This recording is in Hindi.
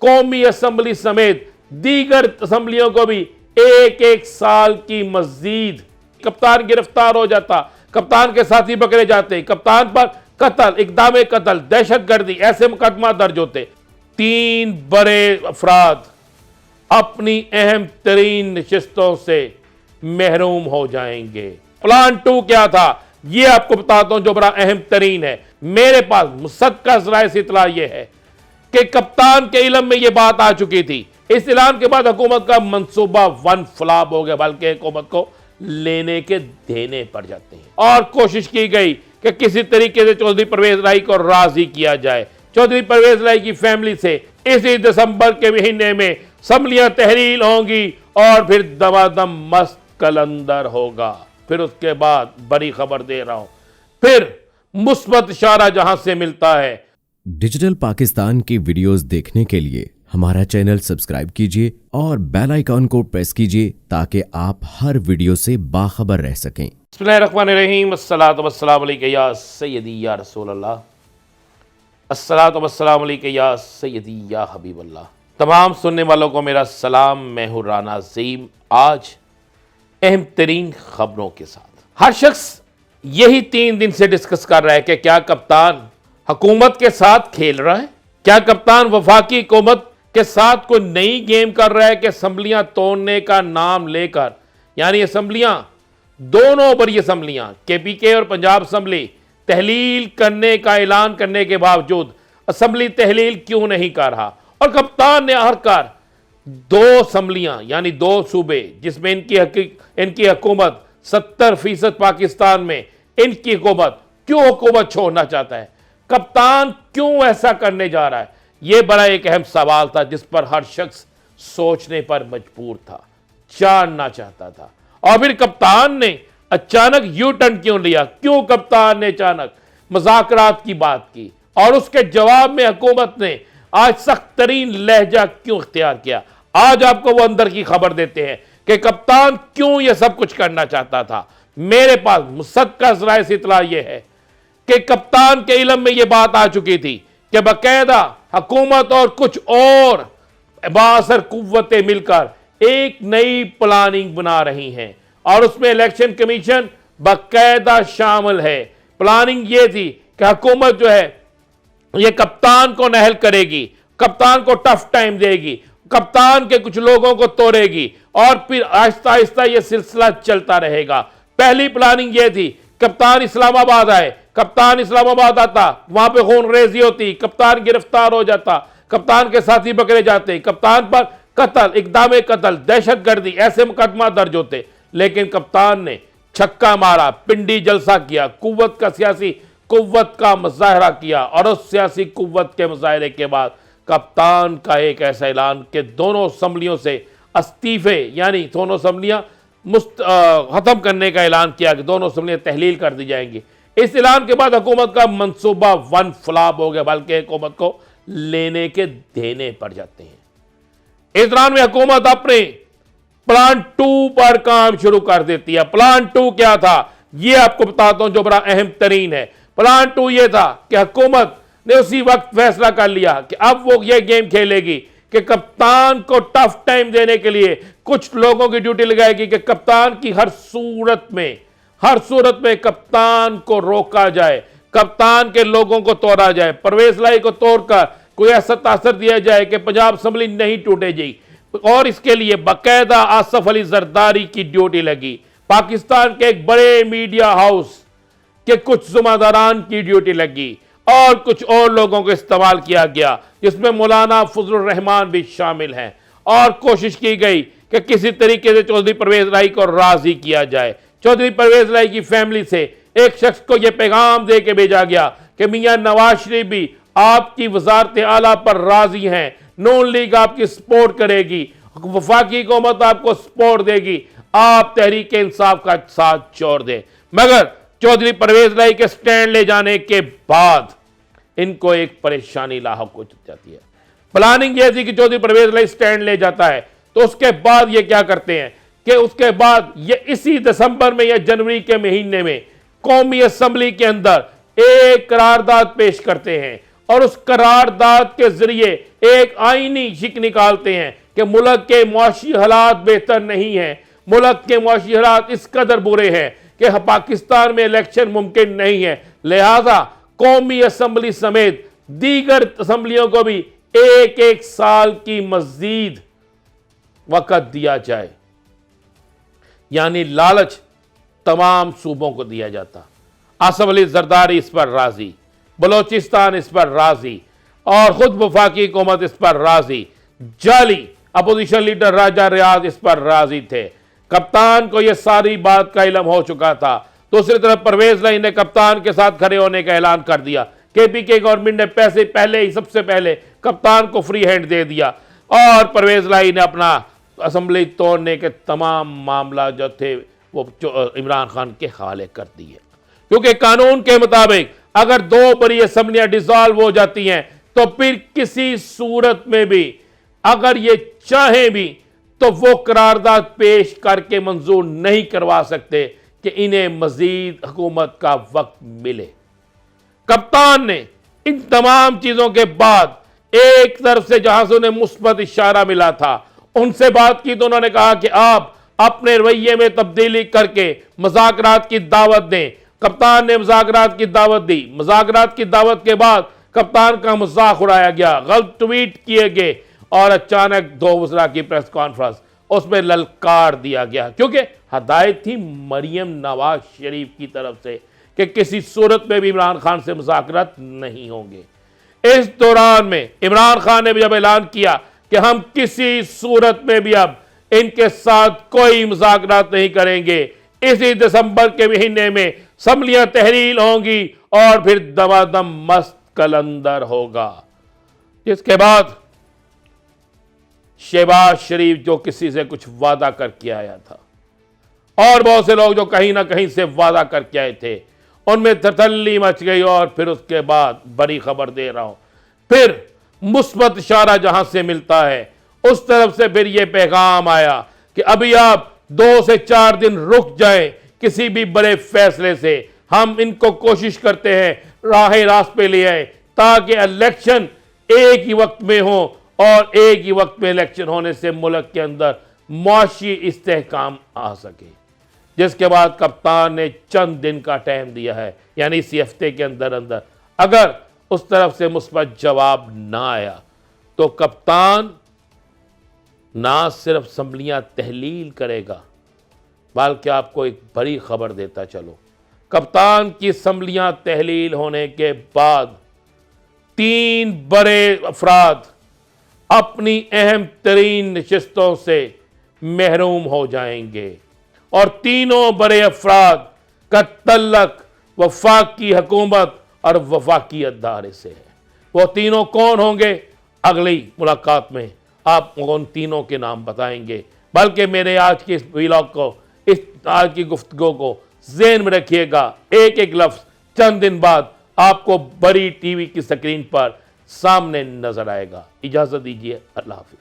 कौमी असम्बली समेत दीगर असम्बलियों को भी एक एक साल की मजीद। कप्तान गिरफ्तार हो जाता, कप्तान के साथी पकड़े जाते, कप्तान पर कत्ल, इक़दाम कत्ल, दहशतगर्दी ऐसे मुकदमा दर्ज होते। 3 बड़े अफराद अपनी अहम तरीन नशिस्तों से महरूम हो जाएंगे। प्लान 2 क्या था ये आपको बताता हूं, जो बड़ा अहम तरीन है। मेरे पास मुसद्दक़ा ज़राए से इत्तला यह है कि कप्तान के इल्म में यह बात आ चुकी थी। इस ऐलान के बाद हुकूमत का मंसूबा 1 फ्लॉप हो गया, बल्कि हुकूमत को लेने के देने पड़ जाते हैं। और कोशिश की गई कि किसी तरीके से चौधरी परवेज इलाही को राजी किया जाए। चौधरी परवेज इलाही की फैमिली से इसी दिसंबर के महीने में असम्बलियां तहरील होंगी और फिर दमादम मस्त कलंदर होगा। फिर उसके बाद बड़ी खबर दे रहा हूं, फिर मुस्बत इशारा जहां से मिलता है। डिजिटल पाकिस्तान की वीडियोस देखने के लिए हमारा चैनल सब्सक्राइब कीजिए और बेल आइकॉन को प्रेस कीजिए ताकि आप हर वीडियो से बाखबर रह सकें। बिस्मिल्लाहिर्रहमानिर्रहीम, अस्सलातु वस्सलामु अलैका या सय्यदी या रसूल अल्लाह, अस्सलातु वस्सलामु अलैका या सय्यदी या हबीब अल्लाह। तमाम सुनने वालों को मेरा सलाम। मैं हूँ राना अज़ीम, आज अहम तरीन खबरों के साथ। हर शख्स यही 3 दिन से डिस्कस कर रहा है कि क्या कप्तान हुकूमत के साथ खेल रहा है, क्या कप्तान वफाकी हुकूमत के साथ कोई नई गेम कर रहा है कि असम्बलियां तोड़ने का नाम लेकर, यानी असम्बलियां, दोनों बड़ी असम्बलियां KPK और पंजाब असम्बली तहलील करने का ऐलान करने के बावजूद असम्बली तहलील क्यों नहीं कर रहा। और कप्तान ने आखिरकार 2 असम्बलियां यानी 2 सूबे जिसमें इनकी हुकूमत 70% पाकिस्तान में इनकी हुकूमत, क्यों हुकूमत छोड़ना चाहता है, कप्तान क्यों ऐसा करने जा रहा है, यह बड़ा एक अहम सवाल था जिस पर हर शख्स सोचने पर मजबूर था, जानना चाहता था। और फिर कप्तान ने अचानक यू टर्न क्यों लिया, क्यों कप्तान ने अचानक मुज़ाकरात की बात की और उसके जवाब में हुकूमत ने आज सख्त तरीन लहजा क्यों इख्तियार किया। आज आपको वो अंदर की खबर देते हैं कि कप्तान क्यों ये सब कुछ करना चाहता था। मेरे पास मुसद्दक़ा ज़राए से इत्तला यह है कि कप्तान के इल्म में यह बात आ चुकी थी कि बाकायदा हुकूमत और कुछ और बाअसर कुव्वतें मिलकर एक नई प्लानिंग बना रही हैं और उसमें इलेक्शन कमीशन बाकायदा शामिल है। प्लानिंग यह थी कि हुकूमत जो है ये कप्तान को नहल करेगी, कप्तान को टफ टाइम देगी, कप्तान के कुछ लोगों को तोड़ेगी और फिर आहिस्ता आहिस्ता यह सिलसिला चलता रहेगा। पहली प्लानिंग यह थी कप्तान इस्लामाबाद आए, कप्तान इस्लामाबाद आता, वहां पे खून रेजी होती, कप्तान गिरफ्तार हो जाता, कप्तान के साथी पकड़े जाते, कप्तान पर कत्ल, इक़दाम कत्ल, दहशतगर्दी ऐसे मुकदमा दर्ज होते। लेकिन कप्तान ने छक्का मारा, पिंडी जलसा किया, कुव्वत का सियासी कुव्वत का मुजाहरा किया और उस सियासी कुव्वत के मुजाहरे के बाद कप्तान का एक ऐसा ऐलान कि दोनों असम्बलियों से इस्तीफे, यानी दोनों असम्बलियां खत्म करने का ऐलान किया कि दोनों असम्बलियां तहलील कर दी जाएंगी। इस ऐलान के बाद हुकूमत का मंसूबा 1 फ्लॉप हो गया, बल्कि हुकूमत को लेने के देने पड़ जाते हैं। इस दौरान में हुकूमत अपने प्लान 2 पर काम शुरू कर देती है। प्लान 2 क्या था ये आपको बताता हूं, जो बड़ा अहम तरीन है। प्लान 2 ये था कि हुकूमत ने उसी वक्त फैसला कर लिया कि अब वो ये गेम खेलेगी कि कप्तान को टफ टाइम देने के लिए कुछ लोगों की ड्यूटी लगाएगी कि कप्तान की हर सूरत में कप्तान को रोका जाए, कप्तान के लोगों को तोड़ा जाए, परवेज इलाही को तोड़कर कोई ऐसा तासर दिया जाए कि पंजाब असम्बली नहीं टूटेगी। और इसके लिए बाकायदा आसफ अली जरदारी की ड्यूटी लगी। पाकिस्तान के एक बड़े मीडिया हाउस के कुछ ज़िम्मेदारान की ड्यूटी लगी और कुछ और लोगों को इस्तेमाल किया गया, जिसमें मौलाना फजलुर रहमान भी शामिल हैं। और कोशिश की गई कि किसी तरीके से चौधरी परवेज इलाही को राजी किया जाए। चौधरी परवेज इलाही की फैमिली से एक शख्स को यह पैगाम दे के भेजा गया कि मियां नवाज शरीफ भी आपकी वजारत आला पर राजी हैं, नून लीग आपकी सपोर्ट करेगी, वफाकी हुकूमत आपको सपोर्ट देगी, आप तहरीक इंसाफ का साथ छोड़ दें। मगर चौधरी परवेज इलाही के स्टैंड ले जाने के बाद इनको एक परेशानी लाहक हो जाती है। प्लानिंग यह थी कि चौधरी परवेज इलाही स्टैंड ले जाता है, तो उसके बाद ये क्या करते हैं कि उसके बाद ये इसी दिसंबर में या जनवरी के महीने में कौमी असम्बली के अंदर एक करारदाद पेश करते हैं और उस करारदाद के जरिए एक आईनी शिक निकालते हैं कि मुल्क के मुआशी हालात बेहतर नहीं हैं, मुल्क के मुआशी हालात इस कदर बुरे हैं कि पाकिस्तान में इलेक्शन मुमकिन नहीं है, लिहाजा कौमी असम्बली समेत दीगर असम्बलियों को भी एक एक साल की मजीद वक़्त दिया जाए। यानी लालच तमाम सूबों को दिया जाता। आसफ अली जरदारी इस पर राजी, बलोचिस्तान इस पर राजी और खुद वफाकी हुकूमत इस पर राजी, जाली अपोजिशन लीडर राजा रियाज इस पर राजी थे। कप्तान को यह सारी बात का इल्म हो चुका था। दूसरी तरफ परवेज लाई ने कप्तान के साथ खड़े होने का ऐलान कर दिया। केपीके गवर्नमेंट ने पैसे पहले ही सबसे पहले कप्तान को फ्री हैंड दे दिया और परवेज लाई ने अपना असम्बली तोड़ने के तमाम मामला जो थे वो इमरान खान के हवाले कर दिए, क्योंकि कानून के मुताबिक अगर 2 बड़ी असम्बलियां डिसॉल्व हो जाती हैं तो फिर किसी सूरत में भी अगर ये चाहें भी तो वो करारदाद पेश करके मंजूर नहीं करवा सकते कि इन्हें मजीद हुकूमत का वक्त मिले। कप्तान ने इन तमाम चीजों के बाद एक तरफ से जहां से उन्हें मुस्बत इशारा मिला था, उनसे बात की तो उन्होंने कहा कि आप अपने रवैये में तब्दीली करके मुज़ाकरात की दावत दें। कप्तान ने मुज़ाकरात की दावत दी। मुज़ाकरात की दावत के बाद कप्तान का मजाक उड़ाया गया, गलत ट्वीट किए गए और अचानक 2 वज़रा की प्रेस कॉन्फ्रेंस, उसमें ललकार दिया गया, क्योंकि हदायत थी मरियम नवाज शरीफ की तरफ से कि किसी सूरत में भी इमरान खान से मुज़ाकरात नहीं होंगे। इस दौरान में इमरान खान ने भी जब ऐलान किया कि हम किसी सूरत में भी अब इनके साथ कोई मुज़ाकरात नहीं करेंगे, इसी दिसंबर के महीने में असम्बलियां तहरील होंगी और फिर दमादम मस्त कलंदर होगा। इसके बाद शहबाज शरीफ जो किसी से कुछ वादा करके आया था और बहुत से लोग जो कहीं ना कहीं से वादा करके आए थे, उनमें तसल्ली मच गई और फिर उसके बाद बड़ी खबर दे रहा हूं, फिर मुस्बत इशारा जहां से मिलता है उस तरफ से फिर यह पैगाम आया कि अभी आप 2 से 4 दिन रुक जाएं किसी भी बड़े फैसले से, हम इनको कोशिश करते हैं राह पे ले आए ताकि इलेक्शन एक ही वक्त में हो और एक ही वक्त में इलेक्शन होने से मुल्क के अंदर मुआशी इस्तेहकाम आ सके। जिसके बाद कप्तान ने चंद दिन का टाइम दिया है, यानी इसी हफ्ते के अंदर अंदर अगर उस तरफ से मुस्बत जवाब ना आया तो कप्तान ना सिर्फ असम्बलियां तहलील करेगा, बल्कि आपको एक बड़ी खबर देता चलो, कप्तान की असम्बलियां तहलील होने के बाद 3 बड़े अफराद अपनी अहम तरीन नशिस्तों से महरूम हो जाएंगे और तीनों बड़े अफराद का तल्लक वफाकी हुकूमत और वफाकी अदारे से है। वो तीनों कौन होंगे, अगली मुलाकात में आप उन तीनों के नाम बताएंगे। बल्कि मेरे आज के इस व्लॉग को, इस आज की गुफ्तगू को ज़हन में रखिएगा, एक एक लफ्ज़ चंद दिन बाद आपको बड़ी टीवी की स्क्रीन पर सामने नजर आएगा। इजाज़त दीजिए, अल्लाह हाफ़िज़।